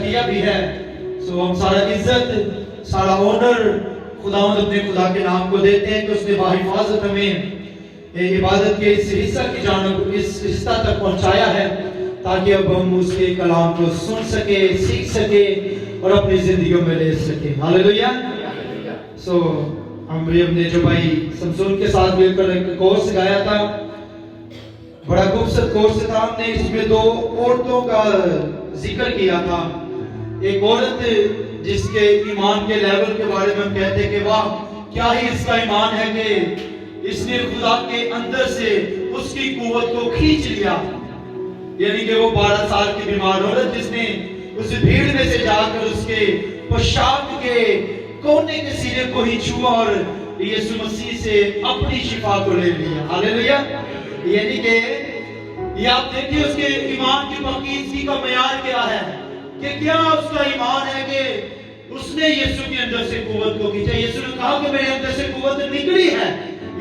کیا بھی ہے. سو ہم سارا عزت سارا آنر خداوند اپنے خدا کے نام کو دیتے ہیں کہ اس نے باحفاظت ہمیں عبادت کے اس حصہ کی جانب اس حصہ تک پہنچایا ہے تاکہ اب ہم اس کے کلام کو سن سکے, سیکھ سکے اور اپنی زندگیوں میں لے سکیں. ہاللیلویا. سو ہم بھی اپنے جو بھائی سمسون کے ساتھ مل کر ایک کورس گایا تھا, بڑا خوبصورت کورس تھا. ہم نے اس میں 2 عورتوں کا ذکر کیا تھا. ایک عورت جس کے ایمان کے لیول کے بارے میں ہم کہتے ہیں کہ واہ کیا ہی اس کا ایمان ہے کہ اس نے خدا کے اندر سے اس کی قوت کو کھینچ لیا. یعنی کہ وہ 12 سال کی بیمار عورت جس نے اس بھیڑ میں سے جا کر اس کے پوشاک کے کونے کے سینے کو ہی چھوا اور یسوع مسیح سے اپنی شفا کو لے لیا. ہاللیلویا. یعنی کہ یہ آپ دیکھیں اس کے ایمان کی پاکیزگی کا معیار کیا ہے کہ کیا اس کا ایمان ہے کہ اس نے یسوع کے اندر سے قوت کو کھینچا. یسوع نے کہا کہ میرے اندر سے قوت نکلی ہے.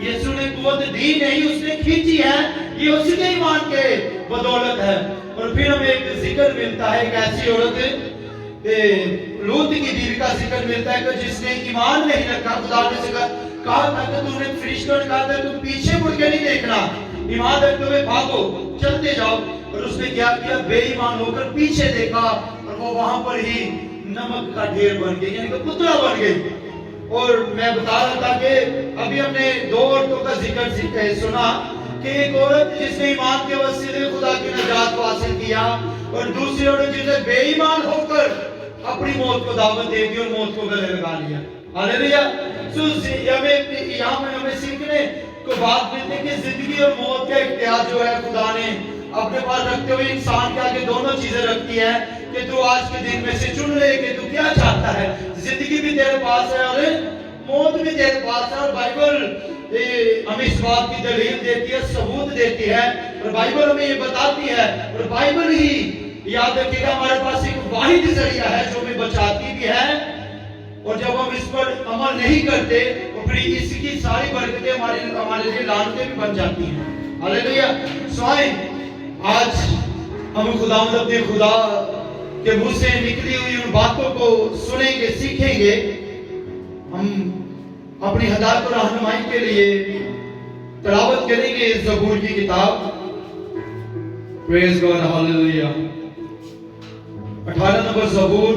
یسوع نے قوت دی نہیں, اس نے کھینچی ہے. یہ اسی کے ایمان کے بدولت ہے. اور پھر ہمیں ایک ذکر ملتا ہے, ایک ایسی عورت لوط کی بیوی کا ذکر ملتا ہے کہ جس نے ایمان نہیں رکھا. خدا نے کہا تھا کہ تم نے فرشتوں نے کہا تھا تم پیچھے مڑ کے نہیں دیکھنا, ایمان رکھتے ہوئے بھاگو, چلتے جاؤ. اور اس نے کیا کیا, بے ایمان ہو کر پیچھے دیکھا اور وہ وہاں پر ہی نمک کا ڈھیر بن گئی, یعنی کہ پتلا بن گئی. اور میں بتا رہا تھا کہ ابھی ہم نے 2 عورتوں کا ذکر سنا کہ ایک عورت جس نے ایمان کے وسیلے خدا کی نجات کو حاصل کیا اور دوسری عورت جس نے بے ایمان ہو کر اپنی موت کو دعوت دے دی اور موت کو گلے لگا لیا. ہاللیلویا. ہمیں سیکھنے کو بات ملتی ہے کہ زندگی اور موت کا اختیار جو ہے خدا نے اپنے پاس رکھتے ہوئے انسان کے آگے دونوں چیزیں رکھتی ہے کہ تو آج کے دن میں سے چن لے کہ تو کیا چاہتا ہے. زندگی بھی تیرے پاس ہے اور موت بھی تیرے پاس ہے. اور بائبل ہمیں اس بات کی دلیل دیتی ہے, ثبوت دیتی ہے, اور بائبل ہمیں یہ بتاتی ہے. اور بائبل ہی یاد رکھیے گا ہمارے پاس ایک واحد ذریعہ ہے جو ہمیں بچاتی بھی ہے. اور جب ہم اس پر عمل نہیں کرتے تو پھر اس کی ساری برکتیں ہمارے لیے لعنتیں بھی بن جاتی ہیں. ہاللیلویا. سوائیں آج ہم خداوند اپنے خدا کے منہ سے نکلی ہوئی ان باتوں کو سنیں گے, سیکھیں گے. ہم اپنی ہدایت اور رہنمائی کے لیے تلاوت کریں گے زبور کی کتاب. پریز گاڈ. ہاللیلویا. 18 نمبر زبور,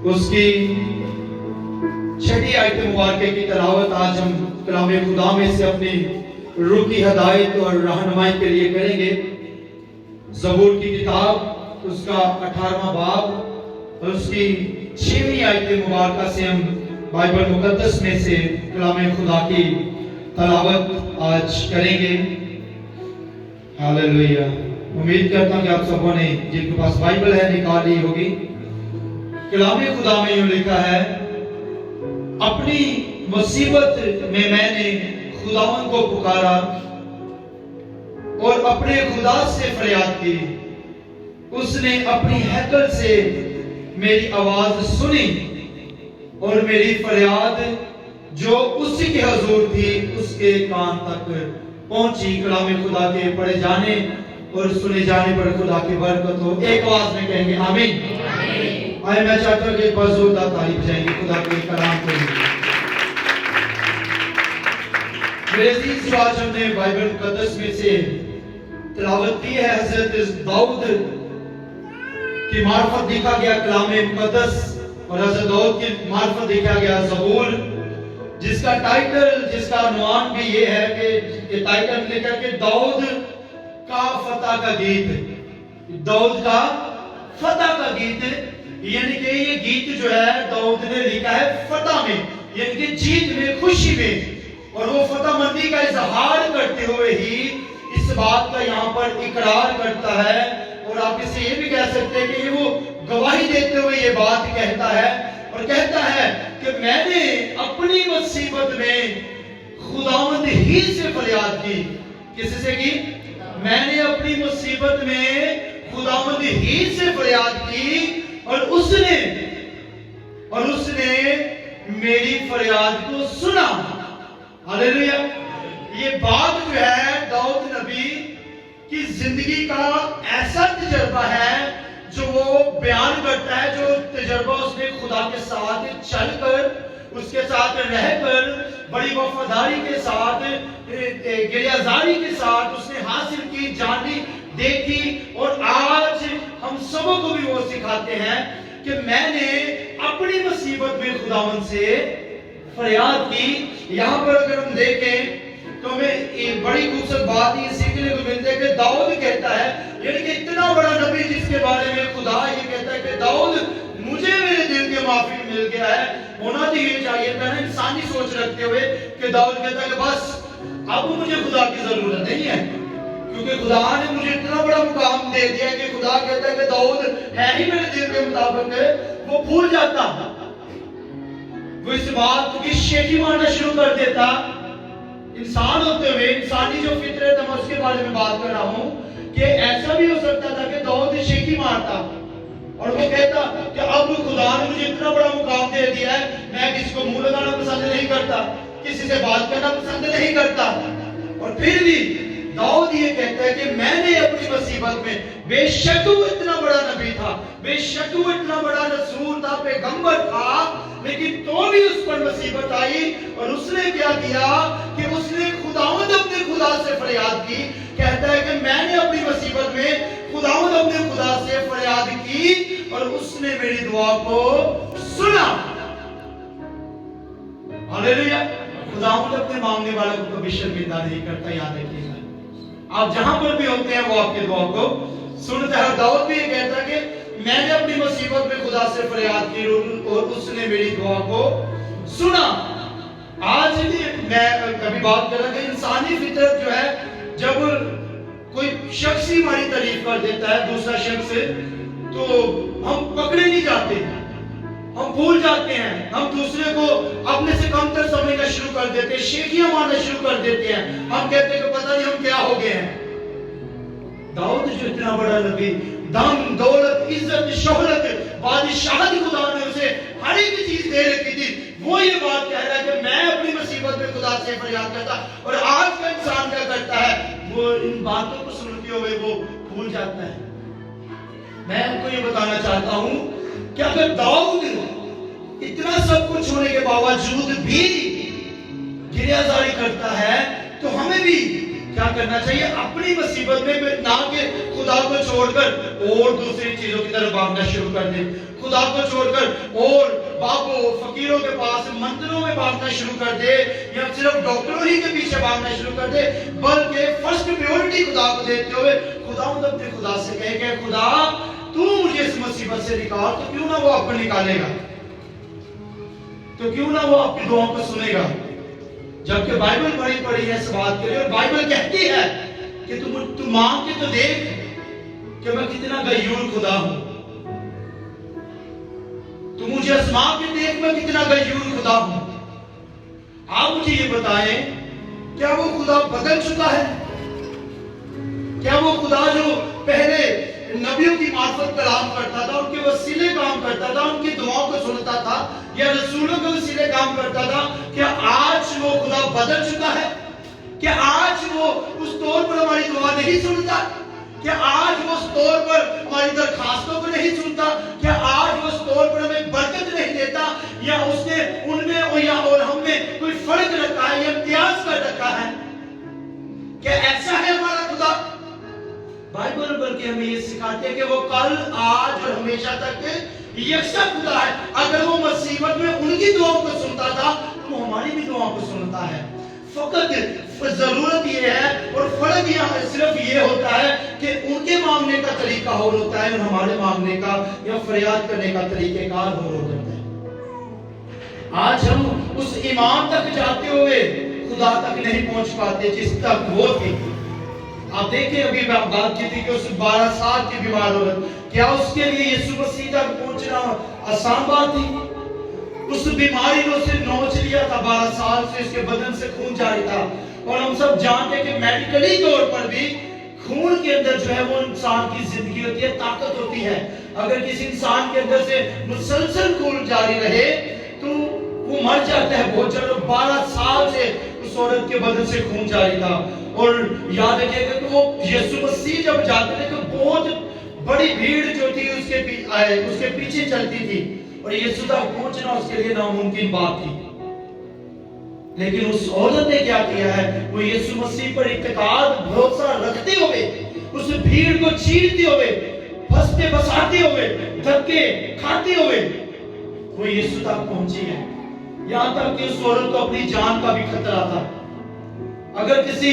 اس کی 6 آیت مبارکہ کی تلاوت آج ہم کلام خدا میں سے اپنی روح کی ہدایت اور رہنمائی کے لیے کریں گے. زبور کی کتاب اس کا 18واں باب اور اس کی 6 آیت مبارکہ سے ہم بائبل مقدس میں سے کلام خدا کی تلاوت آج کریں گے. ہاللیلویا. امید کرتا ہوں کہ آپ سبوں نے جن کے پاس بائبل ہے نکال لی ہوگی. کلام خدا میں یوں لکھا ہے, اپنی مصیبت میں نے خداوند کو پکارا اور اپنے خدا سے فریاد کی. اس نے اپنی ہیکل سے میری آواز سنی اور میری فریاد جو اس کے حضور تھی اس کے کان تک پہنچی. کلام خدا کے پڑھے جانے اور سنے جانے پر خدا کی برکت ہو. ایک آواز میں کہیں گے آمین. آئے میں چاہتا ہوں کہ ایک بار زوردار تعریف جائیں گے خدا کے کلام کے لیے. میرے عزیز جو آج ہم نے بائبل مقدس میں سے تلاوت کی ہے, حضرت داؤد کی معرفت دیکھا گیا کلام مقدس اور حضرت داؤد کی معرفت دیکھا گیا زبور, جس کا ٹائٹل, جس کا عنوان بھی یہ ہے کہ ٹائٹل لکھا کہ داؤد کا فتح کا گیت. داؤد کا فتح کا گیت, یعنی کہ یہ گیت جو ہے داؤد نے لکھا ہے فتح میں, یعنی کہ جیت میں, خوشی میں. اور وہ فتح مندی کا اظہار کرتے ہوئے ہی اس بات کا یہاں پر اقرار کرتا ہے, اور آپ اسے یہ بھی کہہ سکتے ہیں کہ یہ وہ گواہی دیتے ہوئے یہ بات کہتا ہے اور کہتا ہے کہ میں نے اپنی مصیبت میں خداوند ہی سے فریاد کی. کس سے کی؟ میں نے اپنی مصیبت میں خداوند ہی سے فریاد کی اور اس نے میری فریاد کو سنا. ہاللیلویا. یہ بات جو ہے داؤد نبی کہ زندگی کا ایسا تجربہ ہے جو وہ بیان کرتا ہے، جو تجربہ اس نے خدا کے ساتھ چل کر، اس کے ساتھ رہ کر، بڑی وفاداری کے ساتھ، گریازاری کے ساتھ اس نے حاصل کی، جانی، دیکھی، اور آج ہم سبوں کو بھی وہ سکھاتے ہیں کہ میں نے اپنی مصیبت میں خداوند سے فریاد کی۔ یہاں پر اگر ہم دیکھیں تو ہمیں ایک بڑی خوبصورت بات یہ سیکھنے کو ملتا ہے کہ داؤد کہتا ہے، یعنی کہ اتنا بڑا نبی جس کے بارے میں خدا یہ کہتا ہے کہ داؤد مجھے میرے دل کے معافی مل گیا ہے، ہونا تو یہ چاہیے تھا نا انسانی سوچ رکھتے ہوئے کہ داؤد کہتا ہے کہ بس اب مجھے خدا کی ضرورت نہیں ہے، کیونکہ خدا نے مجھے اتنا بڑا مقام دے دیا کہ خدا کہتا ہے کہ داؤد ہے ہی میرے دل کے مطابق ہے، وہ بھول جاتا، وہ اس بات کی شیخی مارنا شروع کر دیتا۔ انسان ہوتے ہوئے انسانی جو فطرت ہے میں اس کے بارے میں بات کر رہا ہوں کہ ایسا بھی ہو سکتا تھا کہ داؤد شیخی مارتا اور وہ کہتا کہ اب خدا نے مجھے اتنا بڑا مقام دے دیا ہے، میں کسی کو منہ لگانا پسند نہیں کرتا، کسی سے بات کرنا پسند نہیں کرتا، اور پھر بھی داؤد یہ کہتا ہے کہ میں نے اپنی مصیبت میں، بے شک وہ اتنا بڑا نبی تھا، بے شک وہ اتنا بڑا رسول تھا، پیغمبر تھا، لیکن تو بھی اس پر مصیبت آئی، اور اس نے کیا کیا کہ اس نے خداوند اپنے خدا سے فریاد کی۔ کہتا ہے کہ میں نے اپنی مصیبت میں خداوند اپنے خدا سے فریاد کی اور اس نے میری دعا کو سنا۔ ہاللیلویا۔ خداوند اپنے مانگنے والوں کو کبھی شرمندہ نہیں کرتا، یاد رکھیے گا۔ آپ جہاں پر بھی ہوتے ہیں وہ آپ کی دعا کو سنتا ہے۔ داؤد بھی یہ کہتا ہے کہ میں نے اپنی مصیبت میں خدا سے فریاد کی اور اس نے میری دعا کو سنا۔ آج بھی میں کبھی بات کر رہا کہ انسانی فطرت جو ہے، جب کوئی شخص ہی ہماری تعریف کر دیتا ہے، دوسرا شخص، تو ہم پکڑے نہیں جاتے، ہم بھول جاتے ہیں، ہم دوسرے کو اپنے سے کم تر سمجھنا شروع کر دیتے ہیں، شیخیاں مارنا شروع کر دیتے ہیں، ہم کہتے ہیں کہ پتہ نہیں ہم کیا ہو گئے ہیں۔ داؤد جو اتنا بڑا نبی، دم، دولت، عزت، شہرت، بادشاہت خدا نے اسے ہر ایک چیز دے رکھی تھی، وہ یہ بات کہہ رہا ہے کہ میں اپنی مصیبت میں خدا سے فریاد کرتا، اور آج کا انسان کیا کرتا ہے، وہ ان باتوں کو سنتے ہوئے وہ بھول جاتا ہے۔ میں آپ کو یہ بتانا چاہتا ہوں کہ اگر داؤد اتنا سب کچھ ہونے کے باوجود بھی گریازاری کرتا ہے تو ہمیں بھی کیا کرنا چاہیے، اپنی مصیبت میں نہ کہ خدا کو چھوڑ کر اور دوسری چیزوں کی طرف بھاگنا شروع کر دیں، خدا کو چھوڑ کر اور بابوں فقیروں کے پاس مندروں میں بھاگنا شروع کر دے، یا صرف ڈاکٹروں ہی کے پیچھے بھاگنا شروع کر دے، بلکہ فرسٹ پریورٹی خدا کو دیتے ہوئے خدا اپنے خدا سے کہے کہ خدا تو مجھے اس مصیبت سے نکال، تو کیوں نہ وہ آپ کو نکالے گا، تو کیوں نہ وہ آپ کی دعاؤں کو سنے گا۔ جبکہ بائبل بڑی پڑی ہے اس بات کے لیے، اور بائبل کہتی ہے کہ تم مانگ کے تو دیکھ کہ میں کتنا غیور خدا ہوں، تم مجھے آزما کے دیکھ میں کتنا غیور خدا ہوں۔ آپ مجھے یہ بتائیں، کیا وہ خدا بدل چکا ہے؟ کیا وہ خدا جو پہلے نبیوں کی معرفت کلام کرتا تھا، ان کے وسیلے کام کرتا تھا، ان کی دعاؤں کو سنتا تھا، یا رسولوں کے وسیلے کام کرتا تھا، کیا آج وہ خدا بدل چکا ہے؟ کیا آج وہ اس طور پر ہماری دعا نہیں سنتا؟ کیا آج وہ اس طور پر ہماری درخواستوں کو نہیں سنتا؟ کیا آج وہ اس طور پر ہمیں برکت نہیں دیتا؟ یا اس نے ان میں اور ہم میں کوئی فرق رکھا ہے یا امتیاز کر رکھا ہے؟ کیا ایسا ہے ہمارا خدا؟ بائبل بلکہ ہمیں یہ سکھاتے ہیں کہ وہ کل، آج اور ہمیشہ تک یکساں خدا ہے۔ اگر وہ مصیبت میں ان کی دعاؤں کو سنتا تھا تو وہ ہماری بھی دعاؤں کو سنتا ہے۔ فقط ضرورت یہ ہے اور فرق یہ صرف یہ ہوتا ہے کہ ان کے مانگنے کا طریقہ اور ہوتا ہے اور ہمارے مانگنے کا یا فریاد کرنے کا طریقہ کار اور ہوتا ہے۔ آج ہم اس ایمان تک جاتے ہوئے خدا تک نہیں پہنچ پاتے جس تک وہ تھی۔ آپ دیکھیں ابھی بات کی تھی کہ اس 12 سال کی بیمار عورت، کیا اس کے لیے یسوع مسیح تک پہنچنا آسان بات تھی؟ اس بیماری نے اسے نوچ لیا تھا، 12 سال سے اس کے بدن سے خون جاری تھا، اور ہم سب جانتے ہیں کہ میڈیکلی طور پر بھی خون کے اندر جو ہے وہ انسان کی زندگی ہوتی ہے، طاقت ہوتی ہے۔ اگر کسی انسان کے اندر سے مسلسل خون جاری رہے تو وہ مر جاتا ہے بہت جلد۔ 12 سال سے اس عورت کے بدن سے خون جاری تھا، اور یاد رکھیے گا کہ وہ یسوع مسیح جب جاتے تھے تو بہت بڑی بھیڑ جو تھی اس کے پیچھے چلتی تھی اور یسوع تک پہنچنا اس کے لیے ناممکن بات تھی. لیکن اس عورت نے کیا کیا ہے؟ وہ یسوع مسیح پر اعتقاد بھروسہ رکھتے ہوئے اس بھیڑ کو چیرتے ہوئے پھنستے بساتے ہوئے دھکے کھاتے ہوئے وہ یسوع تک پہنچی ہے. یہاں تک کہ اس عورت کو اپنی جان کا بھی خطرہ تھا. اگر کسی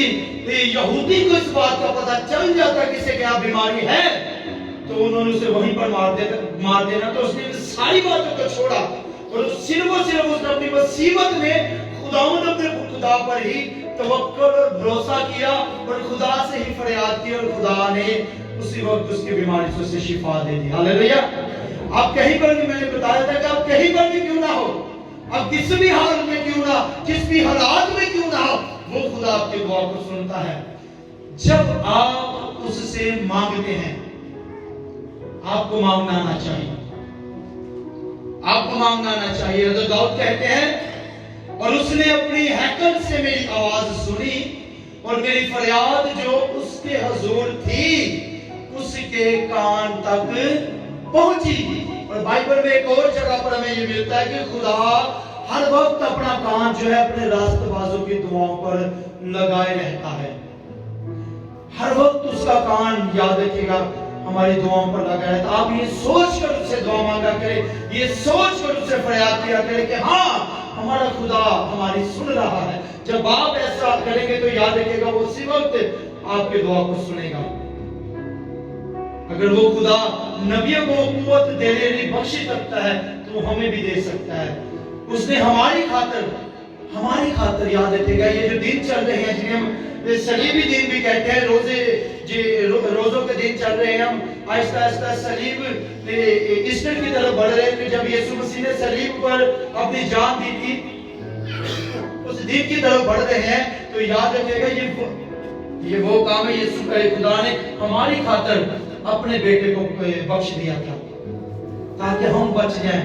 یہودی کو اس بات کا پتہ چل جاتا کسی کے بیماری ہے تو انہوں نے اسے وہیں پر مار دینا. تو اس نے ساری باتوں کو چھوڑا اور صرف اس نے اپنی مصیبت میں خداوند اپنے خدا پر ہی توکل اور بھروسہ کیا اور خدا سے ہی فریاد کی اور خدا نے اسی وقت اس کی بیماری سے اسے شفا دے دی. ہاللیلویا. آپ کہیں پر بھی، میں نے بتایا تھا کہ آپ کہیں پر بھی کیوں نہ ہو، اب کس بھی حالت میں کیوں نہ، کس بھی حالات میں کیوں نہ ہو، وہ خدا آپ کی دعا کو سنتا ہے. جب آپ اس سے مانگتے ہیں آپ کو مانگنا آنا چاہیے. آپ کو مانگنا آنا چاہیے. حضرت داؤد کہتے ہیں اور اس نے اپنی ہیکل سے میری آواز سنی اور میری فریاد جو اس کے حضور تھی اس کے کان تک پہنچی. اور بائبل میں ایک اور جگہ پر ہمیں یہ ملتا ہے کہ خدا ہر وقت اپنا کان جو ہے اپنے راست بازوں کی دعاؤں پر لگائے رہتا ہے. ہر وقت اس کا کان، یاد رکھیے گا، ہماری دعاؤں پر لگا رہتا ہے. آپ یہ سوچ کر اس سے دعا مانگا کریں، یہ سوچ کر اس سے فریاد کیا کریں کہ ہاں ہمارا خدا ہماری سن رہا ہے. جب آپ ایسا کریں گے تو یاد رکھیے گا وہ اسی وقت آپ کے دعا کو سنے گا. اگر وہ خدا نبیوں کو قوت دینے کی بخشش رکھتا ہے تو وہ ہمیں بھی دے سکتا ہے. اس نے ہماری خاطر یاد رکھے گا یہ جو دن چل رہے ہیں جنہیں ہم صلیبی دن بھی کہتے ہیں، روزوں کے دن چل رہے ہیں، ہم آہستہ آہستہ صلیب ایسٹر کی طرف بڑھ رہے ہیں. جب یسوع مسیح نے صلیب پر اپنی جان دی تھی اس دن کی طرف بڑھ رہے ہیں تو یاد رکھے گا یہ وہ کام ہے یسوع کا خدا نے ہماری خاطر اپنے بیٹے کو بخش دیا تھا تاکہ ہم بچ جائیں.